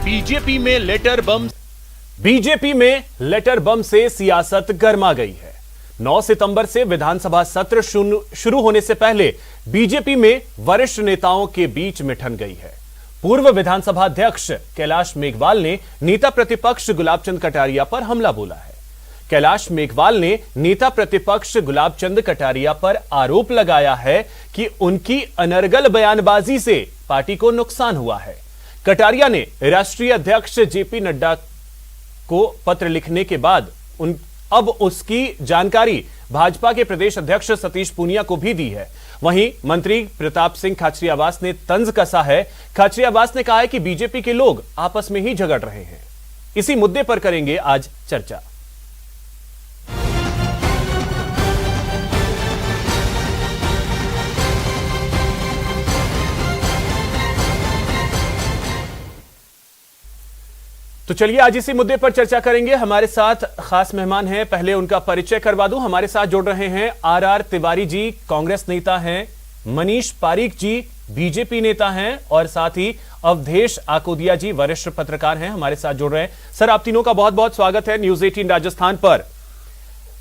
BJP में letter बम से सियासत गर्मा गई है। 9 सितंबर से विधानसभा सत्र शुरू होने से पहले बीजेपी में वरिष्ठ नेताओं के बीच में ठन गई है। पूर्व विधानसभा अध्यक्ष कैलाश मेघवाल ने नेता प्रतिपक्ष गुलाबचंद कटारिया पर हमला बोला है। कैलाश मेघवाल ने नेता प्रतिपक्ष गुलाबचंद कटारिया पर आरोप लगाया है कि उनकी अनर्गल बयानबाजी से पार्टी को नुकसान हुआ है। कटारिया ने राष्ट्रीय अध्यक्ष जेपी नड्डा को पत्र लिखने के बाद अब उसकी जानकारी भाजपा के प्रदेश अध्यक्ष सतीश पूनिया को भी दी है। वहीं मंत्री प्रताप सिंह खाचरियावास ने तंज कसा है। खाचरियावास ने कहा है कि बीजेपी के लोग आपस में ही झगड़ रहे हैं। इसी मुद्दे पर करेंगे आज चर्चा। तो चलिए आज इसी मुद्दे पर चर्चा करेंगे। हमारे साथ खास मेहमान हैं, पहले उनका परिचय करवा दूं। हमारे साथ जुड़ रहे हैं आर तिवारी जी, कांग्रेस नेता हैं, मनीष पारीक जी बीजेपी नेता हैं और साथ ही अवधेश आकोदिया जी वरिष्ठ पत्रकार हैं, हमारे साथ जुड़ रहे हैं। सर, आप तीनों का बहुत बहुत स्वागत है न्यूज 18 राजस्थान पर।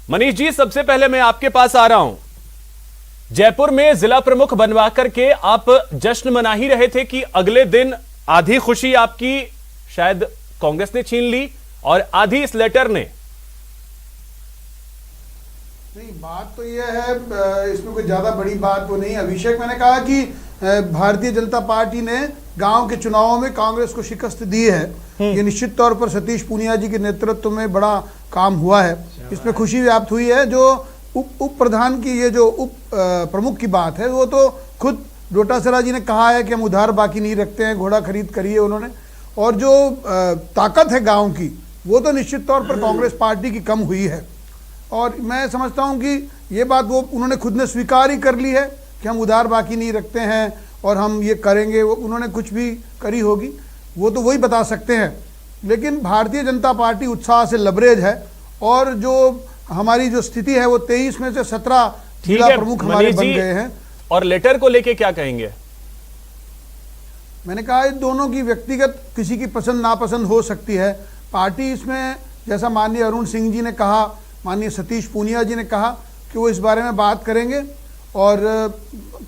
मनीष जी, सबसे पहले मैं आपके पास आ रहा हूं। जयपुर में जिला प्रमुख बनवा करके आप जश्न मना ही रहे थे कि अगले दिन आधी खुशी आपकी शायद कांग्रेस ने छीन ली और आधी इस लेटर ने। नहीं, बात तो यह है, इसमें कोई ज्यादा बड़ी बात तो नहीं। अभिषेक, मैंने कहा कि भारतीय जनता पार्टी ने गांव के चुनावों में कांग्रेस को शिकस्त दी है। ये निश्चित तौर पर सतीश पूनिया जी के नेतृत्व में बड़ा काम हुआ है। इसमें खुशी व्याप्त हुई है। जो उप प्रधान की ये जो उप प्रमुख की बात है, वो तो खुद डोटासरा जी ने कहा है कि हम उधार बाकी नहीं रखते हैं, घोड़ा खरीद करिए उन्होंने। और जो ताकत है गांव की, वो तो निश्चित तौर पर कांग्रेस पार्टी की कम हुई है। और मैं समझता हूं कि ये बात वो उन्होंने खुद ने स्वीकार ही कर ली है कि हम उधार बाकी नहीं रखते हैं और हम ये करेंगे। वो उन्होंने कुछ भी करी होगी वो तो वही बता सकते हैं। लेकिन भारतीय जनता पार्टी उत्साह से लबरेज है और जो हमारी जो स्थिति है वो 23 में से 17 जिला प्रमुख हमारे बन गए हैं। और लेटर को लेके क्या कहेंगे? मैंने कहा इन दोनों की व्यक्तिगत किसी की पसंद नापसंद हो सकती है। पार्टी इसमें, जैसा माननीय अरुण सिंह जी ने कहा, माननीय सतीश पूनिया जी ने कहा कि वो इस बारे में बात करेंगे और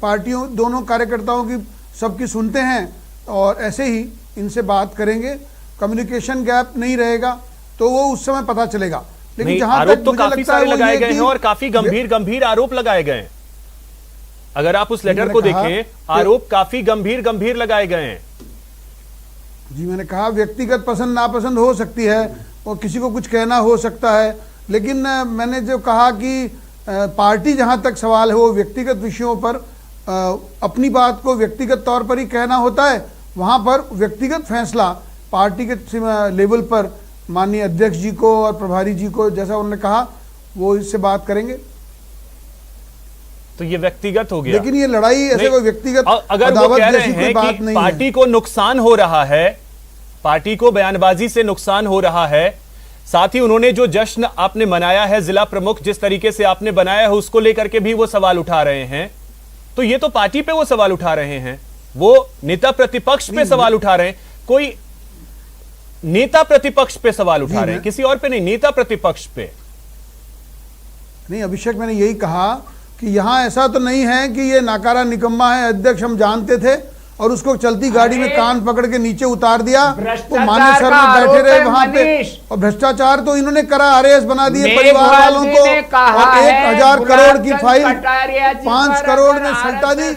पार्टियों दोनों कार्यकर्ताओं की सबकी सुनते हैं और ऐसे ही इनसे बात करेंगे। कम्युनिकेशन गैप नहीं रहेगा तो वो उस समय पता चलेगा। लेकिन जहां तक तो काफी सारे लगाए गए हैं और काफी गंभीर आरोप लगाए गए हैं। अगर आप उस लेटर को देखें, आरोप काफी गंभीर लगाए गए हैं। जी, मैंने कहा व्यक्तिगत पसंद नापसंद हो सकती है और किसी को कुछ कहना हो सकता है। लेकिन मैंने जो कहा कि पार्टी जहां तक सवाल है वो व्यक्तिगत विषयों पर अपनी बात को व्यक्तिगत तौर पर ही कहना होता है। वहां पर व्यक्तिगत फैसला पार्टी के लेवल पर माननीय अध्यक्ष जी को और प्रभारी जी को, जैसा उन्होंने कहा, वो इससे बात करेंगे। तो ये व्यक्तिगत हो गया। लेकिन ये लड़ाई ऐसे कोई व्यक्तिगत अगर वो कह रहे हैं कि पार्टी को नुकसान हो रहा है, पार्टी को बयानबाजी से नुकसान हो रहा है, साथ ही उन्होंने जो जश्न आपने मनाया है, जिला प्रमुख जिस तरीके से आपने बनाया है, उसको लेकर के भी वो सवाल उठा रहे हैं। तो ये तो पार्टी पे वो सवाल उठा रहे हैं, वो नेता प्रतिपक्ष पे सवाल उठा रहे हैं। कोई नेता प्रतिपक्ष पे सवाल उठा रहे हैं, किसी और पे नहीं, नेता प्रतिपक्ष पे नहीं। अभिषेक, मैंने यही कहा कि यहाँ ऐसा तो नहीं है कि ये नाकारा निकम्मा है अध्यक्ष, हम जानते थे और उसको चलती गाड़ी में कान पकड़ के नीचे उतार दिया। तो मान्य सर में बैठे रहे वहां पे और भ्रष्टाचार तो इन्होंने करा, आरएएस बना दिए परिवार वालों को और 1000 करोड़ की फाइल 5 करोड़ में सल्टा दी।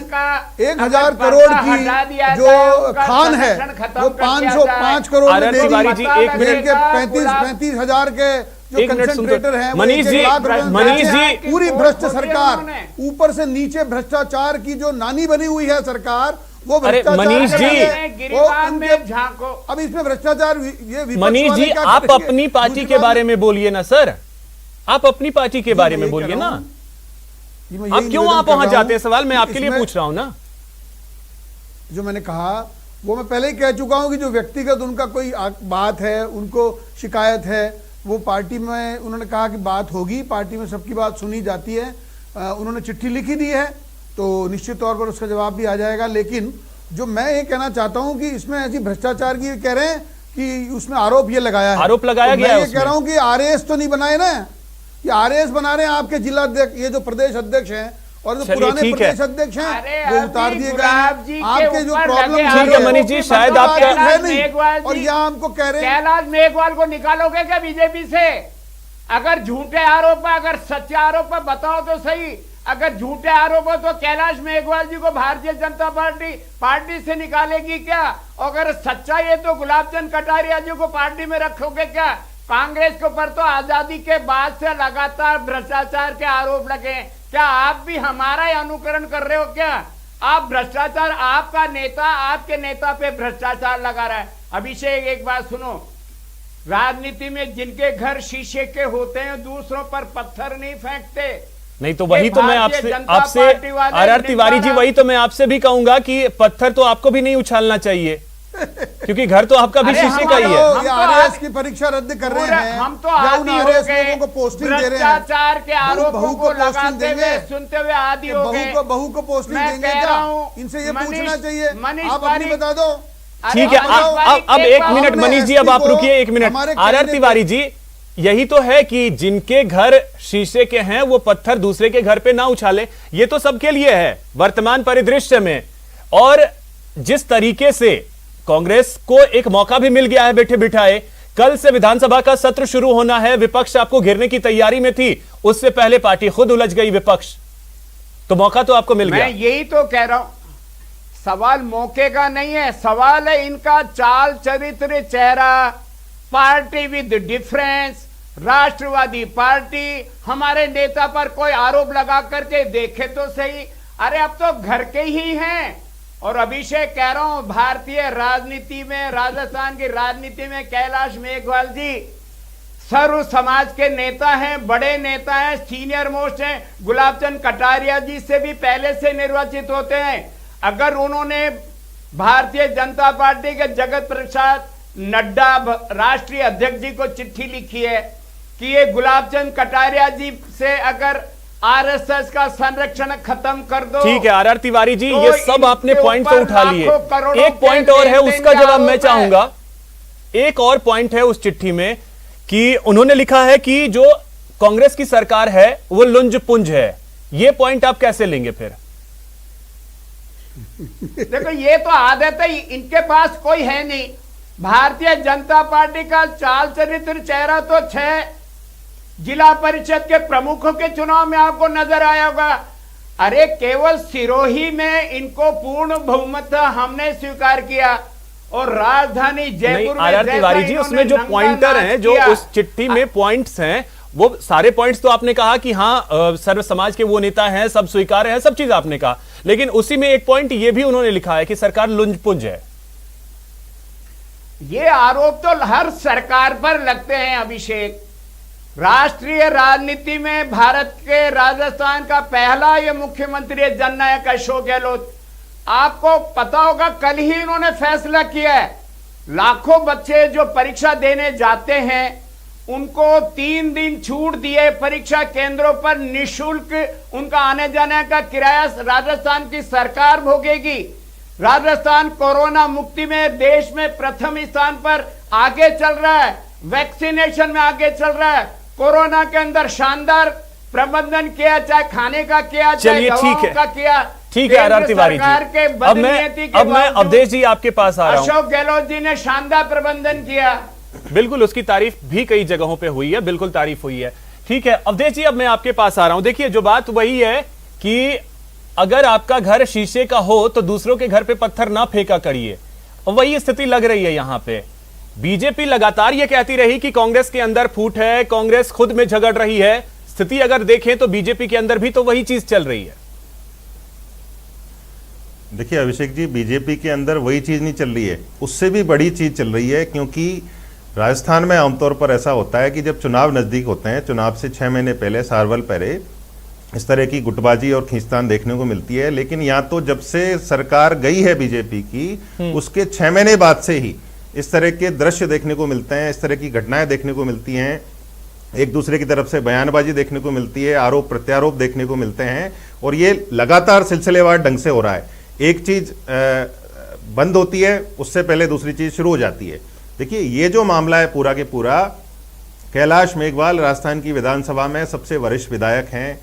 1000 करोड़ की जो खान है वो 505 करोड़ में दे दी। 35 हजार के जो कंसंट्रेटर हैं, मनीष जी, पूरी भ्रष्ट सरकार, ऊपर से नीचे भ्रष्टाचार की जो नानी बनी हुई है सरकार, वो मनीष जी, अब इसमें भ्रष्टाचार मनीष जी, आप अपनी पार्टी के बारे में बोलिए ना सर, आप अपनी पार्टी के बारे में बोलिए ना। आप क्यों आप वहां जाते हैं? सवाल मैं आपके लिए पूछ रहा हूं ना। जो मैंने कहा वो मैं पहले ही कह चुका हूं कि जो व्यक्तिगत उनका कोई बात है, उनको शिकायत है, वो पार्टी में उन्होंने कहा कि बात होगी, पार्टी में सबकी बात सुनी जाती है। उन्होंने चिट्ठी लिखी दी है तो निश्चित तौर पर उसका जवाब भी आ जाएगा। लेकिन जो मैं ये कहना चाहता हूं कि इसमें ऐसी भ्रष्टाचार की कह रहे हैं कि उसमें आरोप ये लगाया है, आरोप लगाया तो गया है मैं ये कह रहा हूं कि आरएएस तो नहीं बनाए ना, कि आरएएस बना रहे हैं आपके जिला अध्यक्ष, ये जो प्रदेश अध्यक्ष हैं और जो पुराने प्रदेश अध्यक्ष हैं वो उतार दिए गए हैं। आपके जो प्रॉब्लम ठीक है मनीष जी, शायद आपका है नहीं, और यहाँ हमको कह रहे हैं कैलाश मेघवाल को निकालोगे क्या बीजेपी से? अगर झूठे आरोप है, अगर सच्चे आरोप है बताओ तो सही। अगर झूठे आरोप हो तो कैलाश मेघवाल जी को भारतीय जनता पार्टी से निकालेगी क्या? अगर सच्चाई है तो गुलाब चंद कटारिया जी को पार्टी में रखोगे क्या? कांग्रेस के ऊपर तो आजादी के बाद से लगातार भ्रष्टाचार के आरोप लगे। क्या आप भी हमारा ही अनुकरण कर रहे हो क्या? आप भ्रष्टाचार, आपका नेता आपके नेता पे भ्रष्टाचार लगा रहा है। अभिषेक एक बात सुनो, राजनीति में जिनके घर शीशे के होते हैं दूसरों पर पत्थर नहीं फेंकते। नहीं तो वही तो मैं आपसे आर तिवारी जी, वही तो मैं आपसे भी कहूंगा कि पत्थर तो आपको भी नहीं उछालना चाहिए क्योंकि घर तो आपका भी शीशे का ही है। आरएएस की परीक्षा रद्द कर रहे हैं, हम तो आदी हो गए को पोस्टिंग दे रहे हैं, भ्रष्टाचार के आरोपों को लगाते हुए सुनते हुए आदी हो गए। बहू को पोस्टिंग देंगे क्या? इनसे ये पूछना चाहिए, आप अपनी बता दो। ठीक है, अब 1 मिनट मनीष जी, अब आप रुकिए 1 मिनट। आर तिवारी जी, यही तो है कि जिनके घर शीशे के हैं वो पत्थर दूसरे के घर पे ना उछाले, ये तो सबके लिए है वर्तमान परिदृश्य में। और जिस तरीके से कांग्रेस को एक मौका भी मिल गया है बैठे बिठाए, कल से विधानसभा का सत्र शुरू होना है, विपक्ष आपको घेरने की तैयारी में थी, उससे पहले पार्टी खुद उलझ गई विपक्ष, तो मौका तो आपको मिल गया। मैं यही तो कह रहा हूं, सवाल मौके का नहीं है, सवाल है इनका चाल चरित्र चेहरा। पार्टी विद डिफरेंस, राष्ट्रवादी पार्टी, हमारे नेता पर कोई आरोप लगा करके देखे तो सही। अरे अब तो घर के ही हैं। और अभिषेक कह रहा हूं, भारतीय राजनीति में, राजस्थान की राजनीति में कैलाश मेघवाल जी सर्व समाज के नेता हैं, बड़े नेता हैं, सीनियर मोस्ट हैं। गुलाब चंद कटारिया जी से भी पहले से निर्वाचित होते हैं। अगर उन्होंने भारतीय जनता पार्टी के जगत प्रसाद नड्डा राष्ट्रीय अध्यक्ष जी को चिट्ठी लिखी है कि ये गुलाब चंद कटारिया जी से अगर आरएसएस का संरक्षण खत्म कर दो। ठीक है आर तिवारी जी, तो ये सब आपने पॉइंट तो उठा लिए। एक पॉइंट और है, उसका जवाब मैं चाहूंगा। एक और पॉइंट है उस चिट्ठी में कि उन्होंने लिखा है कि जो कांग्रेस की सरकार है वो लुंज पुंज है। ये पॉइंट आप कैसे लेंगे फिर? देखो ये तो आदत है, इनके पास कोई है नहीं। भारतीय जनता पार्टी का चाल चरित्र चेहरा तो 6 जिला परिषद के प्रमुखों के चुनाव में आपको नजर आया होगा। अरे केवल सिरोही में इनको पूर्ण बहुमत हमने स्वीकार किया और राजधानी जयपुर में आर तिवारी जी, उसमें जो पॉइंटर हैं, जो उस चिट्ठी में पॉइंट्स हैं, वो सारे पॉइंट्स तो आपने कहा कि हाँ सर्व समाज के वो नेता हैं, सब स्वीकार है, सब चीज आपने कहा, लेकिन उसी में एक पॉइंट ये भी उन्होंने लिखा है कि सरकार लुंजपुंज है। ये आरोप तो हर सरकार पर लगते हैं अभिषेक। राष्ट्रीय राजनीति में भारत के राजस्थान का पहला ये मुख्यमंत्री है जननायक अशोक गहलोत। आपको पता होगा कल ही इन्होंने फैसला किया है, लाखों बच्चे जो परीक्षा देने जाते हैं उनको 3 दिन छूट दिए, परीक्षा केंद्रों पर निःशुल्क उनका आने जाने का किराया राजस्थान की सरकार भोगेगी। राजस्थान कोरोना मुक्ति में देश में प्रथम स्थान पर आगे चल रहा है, वैक्सीनेशन में आगे चल रहा है, कोरोना के अंदर शानदार प्रबंधन किया, चाहे खाने का किया, चाहे दवाओं का किया। ठीक है आर तिवारी जी, अब मैं अवधेश जी आपके पास आ रहा हूं। अशोक गहलोत जी ने शानदार प्रबंधन किया, बिल्कुल उसकी तारीफ भी कई जगहों पे हुई है, बिल्कुल तारीफ हुई है। ठीक है अवधेश जी, अब मैं आपके पास आ रहा हूं। देखिए जो बात वही है कि अगर आपका घर शीशे का हो तो दूसरों के घर पे पत्थर ना फेंका करिए, वही स्थिति लग रही है यहां पे। बीजेपी लगातार ये कहती रही कि कांग्रेस के अंदर फूट है, कांग्रेस खुद में झगड़ रही है। स्थिति अगर देखें तो बीजेपी के अंदर भी तो वही चीज चल रही है। देखिए अभिषेक जी, बीजेपी के अंदर वही चीज नहीं चल रही है, उससे भी बड़ी चीज चल रही है। क्योंकि राजस्थान में आमतौर पर ऐसा होता है कि जब चुनाव नजदीक होते हैं, चुनाव से 6 महीने पहले, सार्वल पहले, इस तरह की गुटबाजी और खींचतान देखने को मिलती है। लेकिन या तो जब से सरकार गई है बीजेपी की, उसके 6 महीने बाद से ही इस तरह के दृश्य देखने को मिलते हैं, इस तरह की घटनाएं देखने को मिलती हैं, एक दूसरे की तरफ से बयानबाजी देखने को मिलती है, आरोप प्रत्यारोप देखने को मिलते हैं, और ये लगातार सिलसिलेवार ढंग से हो रहा है। एक चीज बंद होती है, उससे पहले दूसरी चीज शुरू हो जाती है। देखिए, ये जो मामला है पूरा के पूरा, कैलाश मेघवाल राजस्थान की विधानसभा में सबसे वरिष्ठ विधायक हैं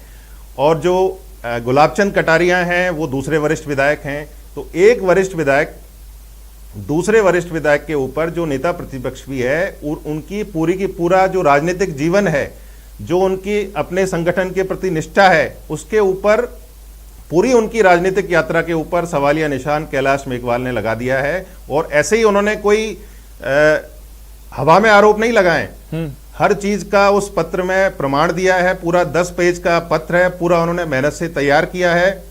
और जो गुलाबचंद कटारिया हैं वो दूसरे वरिष्ठ विधायक हैं। तो एक वरिष्ठ विधायक दूसरे वरिष्ठ विधायक के ऊपर, जो नेता प्रतिपक्ष भी है, और उनकी पूरी की पूरा जो राजनीतिक जीवन है, जो उनकी अपने संगठन के प्रति निष्ठा है, उसके ऊपर, पूरी उनकी राजनीतिक यात्रा के ऊपर सवालिया निशान कैलाश मेघवाल ने लगा दिया है। और ऐसे ही उन्होंने कोई हवा में आरोप नहीं लगाए, हर चीज का उस पत्र में प्रमाण दिया है। पूरा 10 पेज का पत्र है, पूरा उन्होंने मेहनत से तैयार किया है।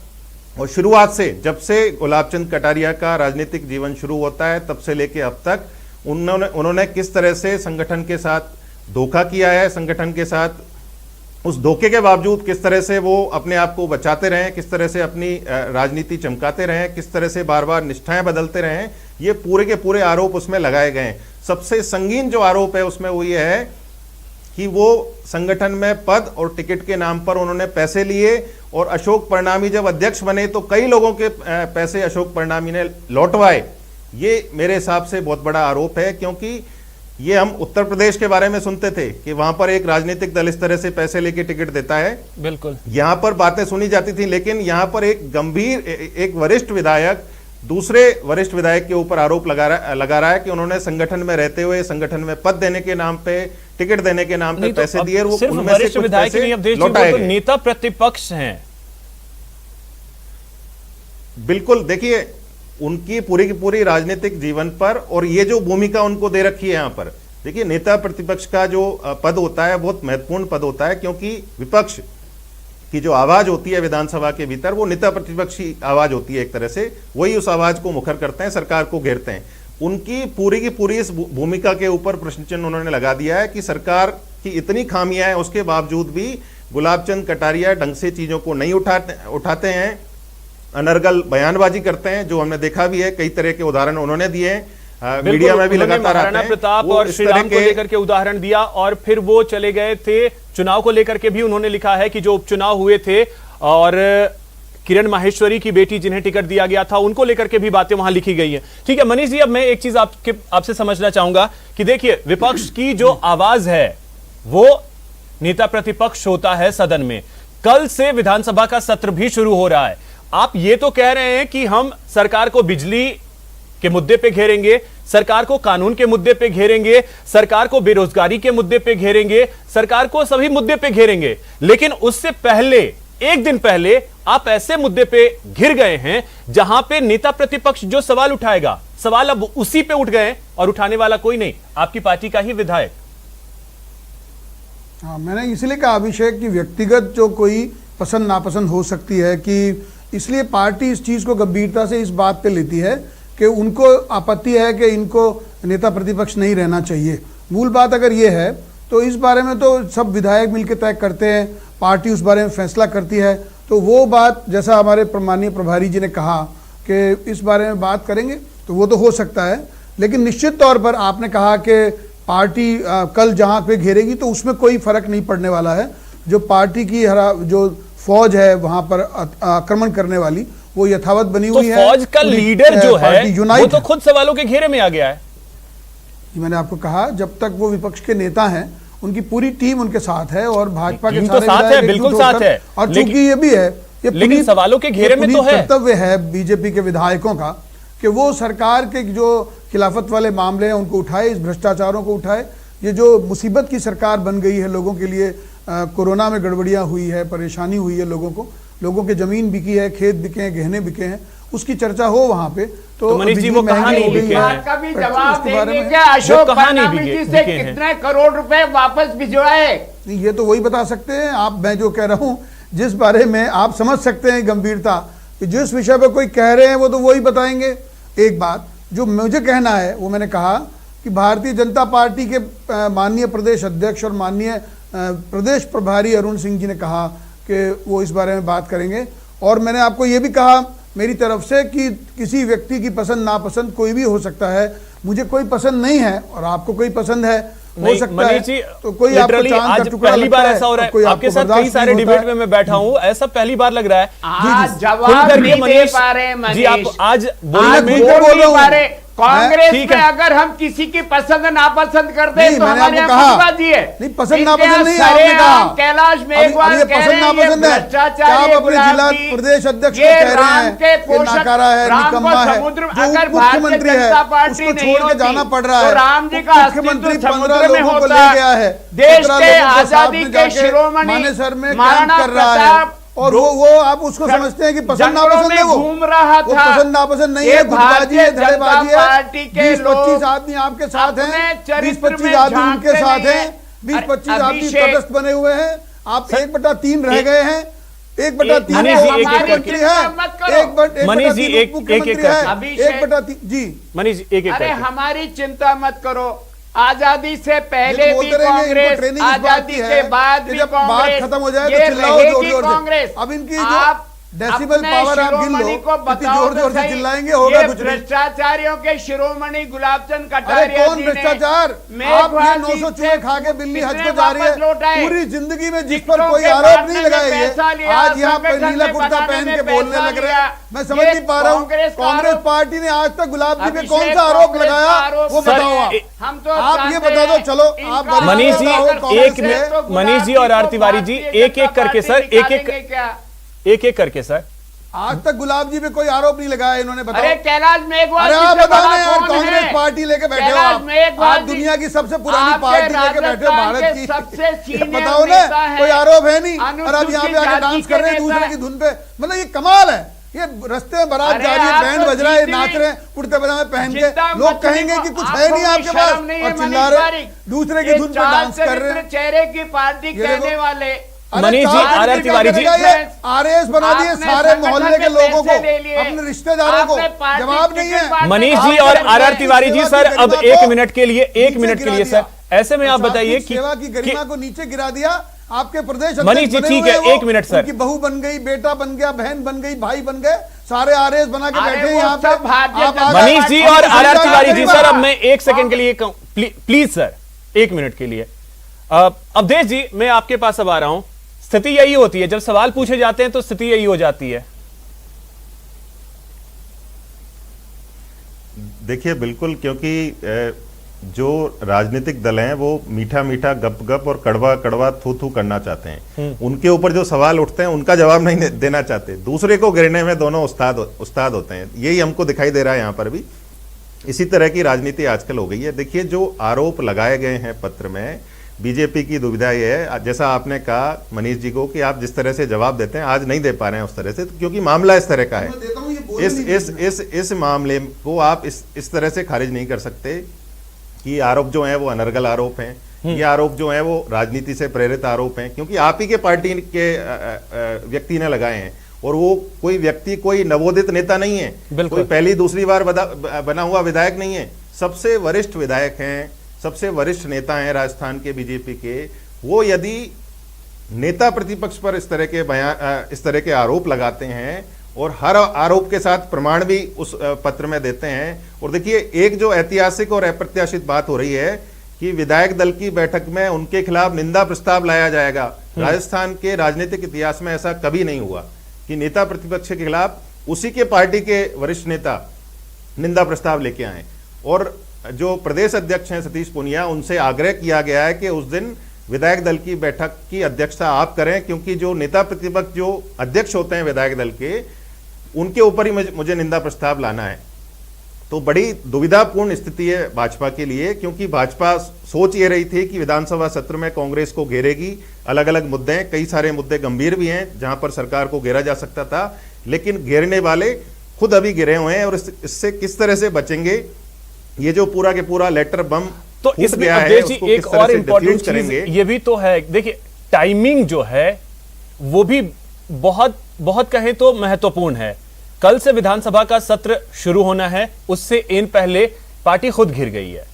और शुरुआत से, जब से गुलाबचंद कटारिया का राजनीतिक जीवन शुरू होता है, तब से लेके अब तक उन्होंने किस तरह से संगठन के साथ धोखा किया है, संगठन के साथ उस धोखे के बावजूद किस तरह से वो अपने आप को बचाते रहे, किस तरह से अपनी राजनीति चमकाते रहे, किस तरह से बार बार निष्ठाएं बदलते रहे, ये पूरे के पूरे आरोप उसमें लगाए गए। सबसे संगीन जो आरोप है उसमें वो ये है कि वो संगठन में पद और टिकट के नाम पर उन्होंने पैसे लिए, और अशोक परनामी जब अध्यक्ष बने तो कई लोगों के पैसे अशोक परनामी ने लौटवाए। ये मेरे हिसाब से बहुत बड़ा आरोप है, क्योंकि ये हम उत्तर प्रदेश के बारे में सुनते थे कि वहां पर एक राजनीतिक दल इस तरह से पैसे लेके टिकट देता है, बिल्कुल यहां पर बातें सुनी जाती थी। लेकिन यहां पर एक गंभीर, एक वरिष्ठ विधायक दूसरे वरिष्ठ विधायक के ऊपर आरोप लगा रहा है कि उन्होंने संगठन में रहते हुए संगठन में पद देने के नाम पे, टिकट देने के नाम पे पैसे दिए, वो सिर्फ वरिष्ठ विधायक नहीं, अब देश में तो नेता प्रतिपक्ष हैं। बिल्कुल, देखिए उनकी पूरी की पूरी राजनीतिक जीवन पर, और ये जो भूमिका उनको दे रखी है यहाँ पर, देखिए नेता प्रतिपक्ष का जो पद होता है बहुत महत्वपूर्ण पद होता है, क्योंकि विपक्ष की जो आवाज होती है विधानसभा के भीतर, वो नेता प्रतिपक्ष की आवाज होती है एक तरह से, वही उस आवाज को मुखर करते हैं, सरकार को घेरते हैं। उनकी पूरी इस भूमिका के ऊपर प्रश्न चिन्ह उन्होंने लगा दिया है कि सरकार की इतनी खामियां हैं, उसके बावजूद भी गुलाबचंद कटारिया ढंग से चीजों को नहीं उठाते हैं, अनर्गल बयानबाजी करते हैं, जो हमने देखा भी है, कई तरह के उदाहरण उन्होंने दिए हैं, मीडिया में भी लगातार आते हैं। प्रताप और श्री राम को लेकर के उदाहरण दिया, और फिर वो चले गए थे चुनाव को लेकर के भी उन्होंने लिखा है कि जो उपचुनाव हुए थे और किरण माहेश्वरी की बेटी जिन्हें टिकट दिया गया था, उनको लेकर के भी बातें वहां लिखी गई है। ठीक है मनीष जी, अब मैं एक चीज आपसे समझना चाहूंगा कि देखिए, विपक्ष की जो आवाज है वो नेता प्रतिपक्ष होता है सदन में। कल से विधानसभा का सत्र भी शुरू हो रहा है। आप ये तो कह रहे हैं कि हम सरकार को बिजली के मुद्दे पे घेरेंगे, सरकार को कानून के मुद्दे पे घेरेंगे, सरकार को बेरोजगारी के मुद्दे पे घेरेंगे, सरकार को सभी मुद्दे पे घेरेंगे, लेकिन उससे पहले, एक दिन पहले आप ऐसे मुद्दे पे घिर गए हैं जहां पे नेता प्रतिपक्ष जो सवाल उठाएगा, सवाल अब उसी पे उठ गए और उठाने वाला कोई नहीं, आपकी पार्टी का ही विधायक। हाँ, मैंने इसलिए कहा अभिषेक कि व्यक्तिगत जो कोई पसंद नापसंद हो सकती है, कि इसलिए पार्टी इस चीज को गंभीरता से इस बात पे लेती है कि उनको आपत्ति है कि इनको नेता प्रतिपक्ष नहीं रहना चाहिए। मूल बात अगर ये है तो इस बारे में तो सब विधायक मिलकर तय करते हैं, पार्टी उस बारे में फैसला करती है। तो वो बात, जैसा हमारे माननीय प्रभारी जी ने कहा कि इस बारे में बात करेंगे, तो वो तो हो सकता है, लेकिन निश्चित तौर पर आपने कहा कि पार्टी कल जहाँ पे घेरेगी तो उसमें कोई फर्क नहीं पड़ने वाला है। जो पार्टी की जो फौज है वहां पर आक्रमण करने वाली, वो यथावत बनी हुई है। फौज का लीडर जो है वो तो खुद सवालों के घेरे में आ गया है। मैंने आपको कहा, जब तक वो विपक्ष के नेता हैं उनकी पूरी टीम उनके साथ है, और भाजपा के सारे साथ है, बिल्कुल साथ है। और चूंकि ये भी है, लेकिन सवालों के घेरे में तो है, कर्तव्य है बीजेपी के विधायकों का कि वो सरकार के जो खिलाफत वाले मामले हैं उनको उठाए, इस भ्रष्टाचारों को उठाए। ये जो मुसीबत की सरकार बन गई है लोगों के लिए, कोरोना में गड़बड़ियां हुई है, परेशानी हुई है लोगों के जमीन बिकी है, खेत बिके हैं, गहने बिके हैं, उसकी चर्चा हो वहां पे। तो मनीष जी, वो कहानी बिके हैं, का भी जवाब देंगे क्या? अशोक परनामी जी से कितने करोड़ रुपए वापस भिजवाए? ये तो वही बता सकते हैं आप। मैं जो कह रहा हूं, जिस बारे में आप समझ सकते हैं गंभीरता, कि जिस विषय पर कोई कह रहे हैं वो तो वही बताएंगे। एक बात जो मुझे कहना है, वो मैंने कहा कि भारतीय जनता पार्टी के माननीय प्रदेश अध्यक्ष और माननीय प्रदेश प्रभारी अरुण सिंह जी ने कहा कि वो इस बारे में बात करेंगे। और मैंने आपको ये भी कहा मेरी तरफ से कि किसी व्यक्ति की पसंद नापसंद कोई भी हो सकता है। मुझे कोई पसंद नहीं है और आपको कोई पसंद है, हो सकता है। तो कोई आपको चांद का टुकड़ा पहली बार ऐसा हो रहा है, आपके साथ कई सारे डिबेट में मैं बैठा हूं, ऐसा पहली बार लग रहा है। आज जवाब नहीं दे पा रहे मनीष जी, आप आज कांग्रेस ठीक में है। अगर हम किसी की पसंद नापसंद करते नहीं, हैं तो मैंने हमारे आपको यहाँ कहा। गुटबाजी है। नहीं, पसंद इनके नापसंद यहाँ नहीं, आपने सरेआम कहा। कैलाश अब मेघवाल ये कह पसंद रहे हैं ये नापसंद है। भ्रष्टाचार, क्या आप ये अपने जिला गुलामगी, प्रदेश अध्यक्ष को ये कह रहे राम हैं के कि पोषक, नाकारा है, राम को निकम्मा है? समुद्र में जो अगर मुख्यमंत्री भारतीय है जनता पार्टी उसको नहीं छोड़ के होती, जाना पड़ रहा तो है। राम जी का मुख्यमंत्री अस्तित्व 15 समुद्र में लोगों को होता। ले गया है, देश 15 के लोगों को साथ आजादी में के जाके शिरोमणि मानेसर में कैंप महाराणा कर रहा है, प्रताप और वो आप उसको समझते हैं कि पसंद जंगलों नापसंद है? में वो घूम रहा वो था। पसंद नापसंद नहीं ये है, गुटबाजी है, भारतीय जनता धड़ेबाजी है। पार्टी के 20-25 लोग आदमी आपके साथ हैं, अपने चरित्र 20-25 में आदमी उनके झांकते साथ नहीं हैं, हैं। 20-25 आदमी अभिषेक- तटस्थ बने हुए हैं। आप 1/3 रह गए हैं, 1/3 मनीष जी, एक-एक मुख्यमंत्री करके। है, मत करो। मनीष जी, एक-एक मुख्यमंत्री करके। है, अभिषेक- 1/3 जी। मनीष जी, एक एक अरे करके। हमारी चिंता मत करो, आजादी से पहले ये तो भी बोलते रहेंगे, इनको कांग्रेस, ट्रेनिंग इस बात आजादी की है के बाद कि भी जब बात कांग्रेस, खत्म हो जाए तो ये चिल्लाओ रहेगी जोर-जोर से। कांग्रेस। अब इनकी जो आप डेसिबल अपने पावर आप गिन लो, शिरोमणि को इतनी बताओ जोर-जोर तो से सही, चिल्लाएंगे, होगा ये कुछ नहीं। भ्रष्टाचारियों के शिरोमणि गुलाबचंद अरे कटारिया कौन जी ने भ्रष्टाचार? आप ये मेघवाल 900 जी चूहे से खा के बिल्ली हज किसने को जा रही वापस है, लौटाए? पूरी जिंदगी में जिस पर टिकटों कोई के आरोप बांटने नहीं में लगाए पैसा है, लिया, आज यहाँ पर संगठन नीला में कुर्ता बनाने पहन में के बोलने पैसा लग रहे लिया। हैं। मैं समझ ये नहीं पा रहा हूँ, कांग्रेस का कांग्रेस आरोप- पार्टी ने आज तक गुलाब जी पे अभिषेक कौन सा आरोप कांग्रेस लगाया, का आरोप- वो सर, बताओ आप। हम तो आप ये जानते बता दो, हैं, चलो इनका आप बता मनीष जी, दो, कांग्रेस एक में- मिनट, मनीष जी और आरती तिवारी जी, एक-एक करके सर, एक एक करके सर। आज तक गुलाब जी पे कोई आरोप नहीं लगाया इन्होंने, बताओ। अरे कैलाश मेघवाल अरे जी आप से बताओ बड़ा ना यार, कौन कांग्रेस है? पार्टी लेके बैठे हो कैलाश आप। मेघवाल आप जी दुनिया की सबसे पुरानी आपके पार्टी लेके बैठे हो राजस्थान भारत के की। सबसे सीनियर बताओ नेता ना, हैं। कोई आरोप है नहीं, और अब अनुसूचित यहाँ पे आके जाति डांस के कर रहे हैं नेता दूसरे की धुन पे। मतलब ये कमाल है, ये रास्ते में बारात अरे जा रही है, आप बैंड तो बज रहा है, जीती नाच नहीं। रहे हैं कुर्ते पजामे पहन के, जितना लोग मछली कहेंगे को कि कुछ आंखों है नहीं में आपके शर्म पास, नहीं है, और चिल्ला मनीष रहे पारिक। दूसरे ये की धुन पे चाल डांस कर रहे चरित्र हैं। चेहरे की पार्टी ये देखो। कहने वाले Manish ji, are Tiwari ji, RS बना दिए आपने सारे संगठन मोहल्ले के के लोगों को, पैसे ले लिए। अपने रिश्तेदारों को, आपने पार्टी जवाब नहीं टिकट है। बांटने मनीष का जी और आपने आर तिवारी जी, सर सेवा की अब गरिमा एक को मिनट के लिए, एक नीचे मिनट के गिरा लिए दिया। सर, ऐसे में आप बताइए कि सेवा की गरिमा को नीचे गिरा दिया। आपके प्रदेश मनीष जी, अध्यक्ष बने ठीक हुए है, हैं वो, एक मिनट सर। उनकी बहू बन गई, बेटा बन गया, बहन बन गई, भाई बन गए, सारे आरएस बना के अरे बैठे हैं वो यहाँ पे। सब भारतीय आप जनता आगे- मनीष जी और आर तिवारी जी, सर अब मैं एक सेकंड के कांग्रेस- लिए कहूं, प्लीज सर, एक मिनट के लिए। अवधेश जी, मैं आपके पास अब आ रहा हूं। स्थिति यही होती है, जब सवाल पूछे जाते हैं तो स्थिति यही हो जाती है। देखिए बिल्कुल, क्योंकि जो राजनीतिक दल हैं वो मीठा मीठा गप गप और कड़वा कड़वा थू थू करना चाहते हैं। उनके ऊपर जो सवाल उठते हैं उनका जवाब नहीं देना चाहते, दूसरे को गिरने में दोनों उस्ताद होते हैं। यही हमको दिखाई दे रहा है यहाँ पर भी। इसी तरह की राजनीति आजकल हो गई है। देखिए, जो आरोप लगाए गए हैं पत्र में, बीजेपी की दुविधा ये है, जैसा आपने कहा मनीष जी को, कि आप जिस तरह से जवाब देते हैं आज नहीं दे पा रहे हैं उस तरह से, क्योंकि मामला इस तरह का है। मैं देता हूं, ये बोल नहीं इस मामले को आप इस तरह से खारिज नहीं कर सकते कि आरोप जो हैं वो अनर्गल आरोप हैं, ये आरोप जो हैं वो राजनीति से प्रेरित आरोप हैं, क्योंकि आप ही के पार्टी के व्यक्ति ने लगाए हैं, और वो कोई व्यक्ति कोई नवोदित नेता नहीं है, कोई पहली दूसरी बार बना हुआ विधायक नहीं है, सबसे वरिष्ठ विधायक हैं, सबसे वरिष्ठ नेता हैं राजस्थान के बीजेपी के। वो यदि नेता प्रतिपक्ष पर इस तरह के आरोप लगाते हैं और हर आरोप के साथ प्रमाण भी उस पत्र में देते हैं, और देखिए एक जो ऐतिहासिक और अप्रत्याशित बात हो रही है कि विधायक दल की बैठक में उनके खिलाफ निंदा प्रस्ताव लाया जाएगा। राजस्थान के राजनीतिक इतिहास में ऐसा कभी नहीं हुआ कि नेता प्रतिपक्ष के खिलाफ उसी के पार्टी के वरिष्ठ नेता निंदा प्रस्ताव लेके आए। और जो प्रदेश अध्यक्ष हैं सतीश पूनिया, उनसे आग्रह किया गया है कि उस दिन विधायक दल की बैठक की अध्यक्षता आप करें, क्योंकि जो नेता प्रतिपक्ष जो अध्यक्ष होते हैं विधायक दल के, उनके ऊपर ही मुझे निंदा प्रस्ताव लाना है। तो बड़ी दुविधापूर्ण स्थिति है भाजपा के लिए, क्योंकि भाजपा सोच ये रही थी कि विधानसभा सत्र में कांग्रेस को घेरेगी। अलग अलग मुद्दे हैं, कई सारे मुद्दे गंभीर भी हैं जहां पर सरकार को घेरा जा सकता था, लेकिन घेरने वाले खुद अभी घिरे हुए हैं। और इससे किस तरह से बचेंगे, ये जो पूरा के पूरा लेटर बम तो इसमें अवधेश जी एक और इंपॉर्टेंट चीज ये भी तो है, देखिए टाइमिंग जो है वो भी बहुत बहुत कहें तो महत्वपूर्ण है। कल से विधानसभा का सत्र शुरू होना है, उससे इन पहले पार्टी खुद घिर गई है।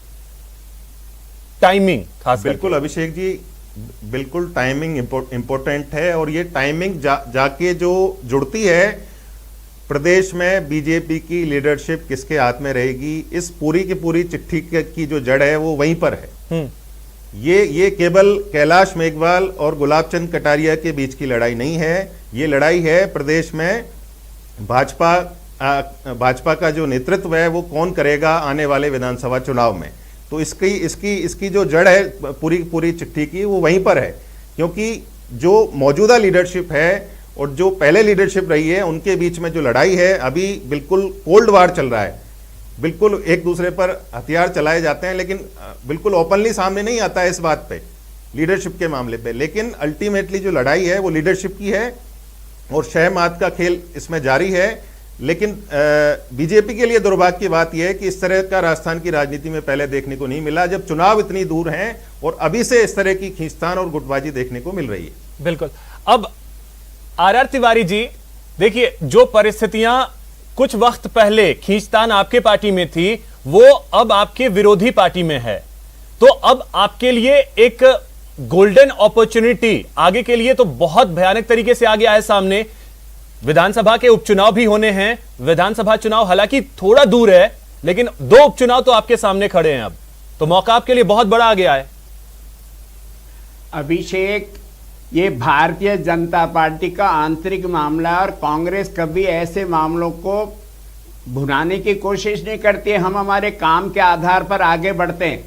टाइमिंग खास बिल्कुल अभिषेक जी, बिल्कुल टाइमिंग इंपॉर्टेंट है, और ये टाइमिंग जाके जो जुड़ती है प्रदेश में बीजेपी की लीडरशिप किसके हाथ में रहेगी, इस पूरी की पूरी चिट्ठी की जो जड़ है वो वहीं पर है। ये केवल कैलाश मेघवाल और गुलाबचंद कटारिया के बीच की लड़ाई नहीं है, ये लड़ाई है प्रदेश में भाजपा भाजपा का जो नेतृत्व है वो कौन करेगा आने वाले विधानसभा चुनाव में। तो इसकी जो जड़ है पूरी चिट्ठी की, वो वहीं पर है, क्योंकि जो मौजूदा लीडरशिप है और जो पहले लीडरशिप रही है उनके बीच में जो लड़ाई है, अभी बिल्कुल कोल्ड वार चल रहा है। बिल्कुल एक दूसरे पर हथियार चलाए जाते हैं, लेकिन बिल्कुल ओपनली सामने नहीं आता है इस बात पे, लीडरशिप के मामले पे। लेकिन अल्टीमेटली जो लड़ाई है वो लीडरशिप की है और शह मात का खेल इसमें जारी है। लेकिन बीजेपी के लिए दुर्भाग्य की बात यह है कि इस तरह का राजस्थान की राजनीति में पहले देखने को नहीं मिला, जब चुनाव इतनी दूर हैं और अभी से इस तरह की खींचतान और गुटबाजी देखने को मिल रही है। बिल्कुल। अब आर तिवारी जी, देखिए, जो परिस्थितियां कुछ वक्त पहले खींचतान आपके पार्टी में थी, वो अब आपके विरोधी पार्टी में है। तो अब आपके लिए एक गोल्डन अपॉर्चुनिटी आगे के लिए तो बहुत भयानक तरीके से आगे आए सामने। विधानसभा के उपचुनाव भी होने हैं। विधानसभा चुनाव हालांकि थोड़ा दूर है, लेकिन 2 उपचुनाव तो आपके सामने खड़े हैं अब, तो मौका आपके लिए बहुत बड़ा आ गया है। अभिषेक, ये भारतीय जनता पार्टी का आंतरिक मामला है और कांग्रेस कभी ऐसे मामलों को भुनाने की कोशिश नहीं करती है। हम हमारे काम के आधार पर आगे बढ़ते हैं।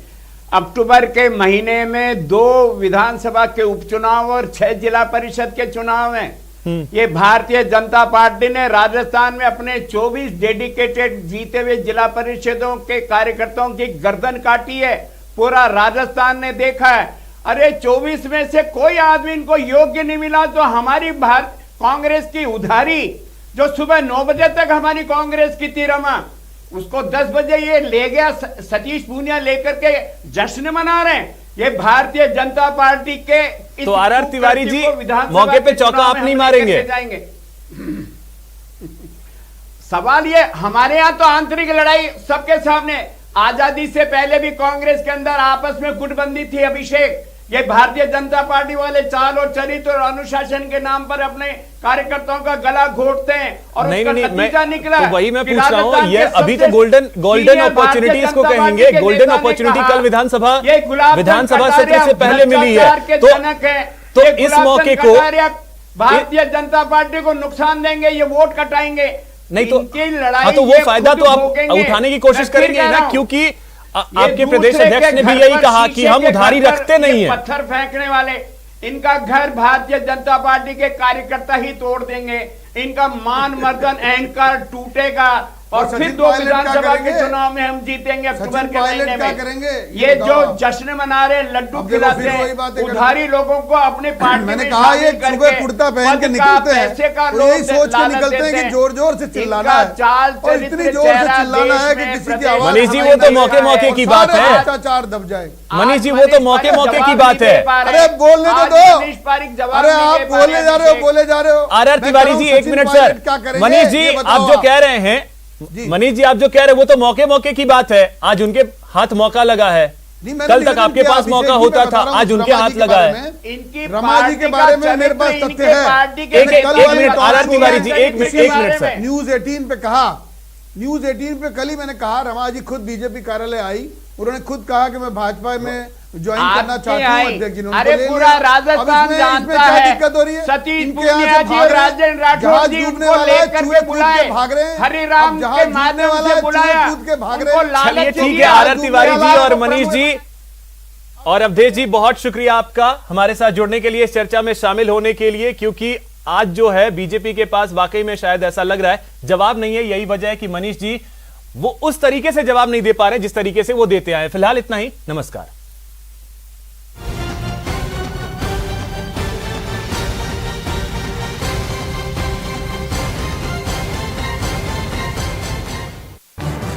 अक्टूबर के महीने में 2 विधानसभा के उपचुनाव और 6 जिला परिषद के चुनाव हैं। ये भारतीय जनता पार्टी ने राजस्थान में अपने 24 डेडिकेटेड जीते हुए जिला परिषदों के कार्यकर्ताओं की गर्दन काटी है। पूरा राजस्थान ने देखा है। अरे 24 में से कोई आदमी इनको योग्य नहीं मिला, तो हमारी कांग्रेस की उधारी जो सुबह 9 बजे तक हमारी कांग्रेस की थी रमा, उसको 10 बजे ये ले गया सतीश पूनिया लेकर के जश्न मना रहे हैं। ये भारतीय जनता पार्टी के तो आर तिवारी जी, मौके पे चौका आप नहीं मारेंगे? जाएंगे। सवाल ये, हमारे यहां तो आंतरिक लड़ाई सबके सामने, आजादी से पहले भी कांग्रेस के अंदर आपस में गुटबंदी थी। अभिषेक, ये भारतीय जनता पार्टी वाले चाल और चरित्र और अनुशासन के नाम पर अपने कार्यकर्ताओं का गला घोटते हैं और उसका नतीजा निकला। तो वही मैं पूछ रहा हूं, ये अभी तो गोल्डन अपॉर्चुनिटी इसको कहेंगे। गोल्डन अपॉर्चुनिटी कल विधानसभा सत्र से पहले मिली है, तो इस मौके को भारतीय जनता पार्टी को नुकसान देंगे, ये वोट कटाएंगे। नहीं तो लड़ाई, तो वो फायदा तो आप उठाने की कोशिश करेंगे ना, क्योंकि आपके प्रदेश अध्यक्ष ने भी यही कहा कि हम उधारी रखते नहीं है। पत्थर फेंकने वाले, इनका घर भारतीय जनता पार्टी के कार्यकर्ता ही तोड़ देंगे। इनका मान मर्दन अहंकार टूटेगा और फिर 2 विधानसभा के चुनाव में हम जीतेंगे अक्टूबर के महीने में। ये जो जश्न मना रहे, लड्डू खिलाते हैं, उधारी लोगों को अपने पार्टी में कहा, ये सुबह कुर्ता पहन के निकलते हैं, यही सोच के निकलते हैं कि जोर जोर से चिल्लाना है और इतनी जोर से चिल्लाना है कि किसी की आवाज। मनीष जी, वो तो मौके की बात है। भ्रष्टाचार दब जाए। मनीष जी, वो तो मौके की बात है। अरे बोलने तो दो। अरे आप बोले जा रहे हो। R Tiwari ji, 1 minute sir. Manish ji, आप जो कह रहे हैं, मनीष जी आप जो कह रहे हैं वो तो मौके की बात है। आज उनके हाथ मौका लगा है, कल तक आपके पास मौका होता था, आज उनके हाथ लगा है। इनकी रमा जी के बारे में मेरे पास तथ्य है। एक मिनट आर तिवारी जी, एक मिनट सर। न्यूज 18 पे कहा, न्यूज 18 पे कल ही मैंने कहा, रमा जी खुद बीजेपी कार्यालय आई, उन्होंने खुद कहा कि मैं भाजपा में ज्वाइन करना चाहती हूँ अध्यक्ष जी। अरे पूरा राजस्थान जानता है, दिक्कत हो रही है, सतीश पूनिया जी और राजेंद्र राठौर जी उनको लेकर के बुलाए, हरिराम के माध्यम से बुलाया, उनको लालच। ठीक है आर तिवारी जी और मनीष जी और अवधेश जी, बहुत शुक्रिया आपका हमारे साथ जुड़ने के लिए, इस चर्चा में शामिल होने के लिए, क्योंकि आज जो है बीजेपी के पास वाकई में शायद ऐसा लग रहा है जवाब नहीं है। यही वजह है कि मनीष जी वो उस तरीके से जवाब नहीं दे पा रहे जिस तरीके से वो देते आए। फिलहाल इतना ही, नमस्कार।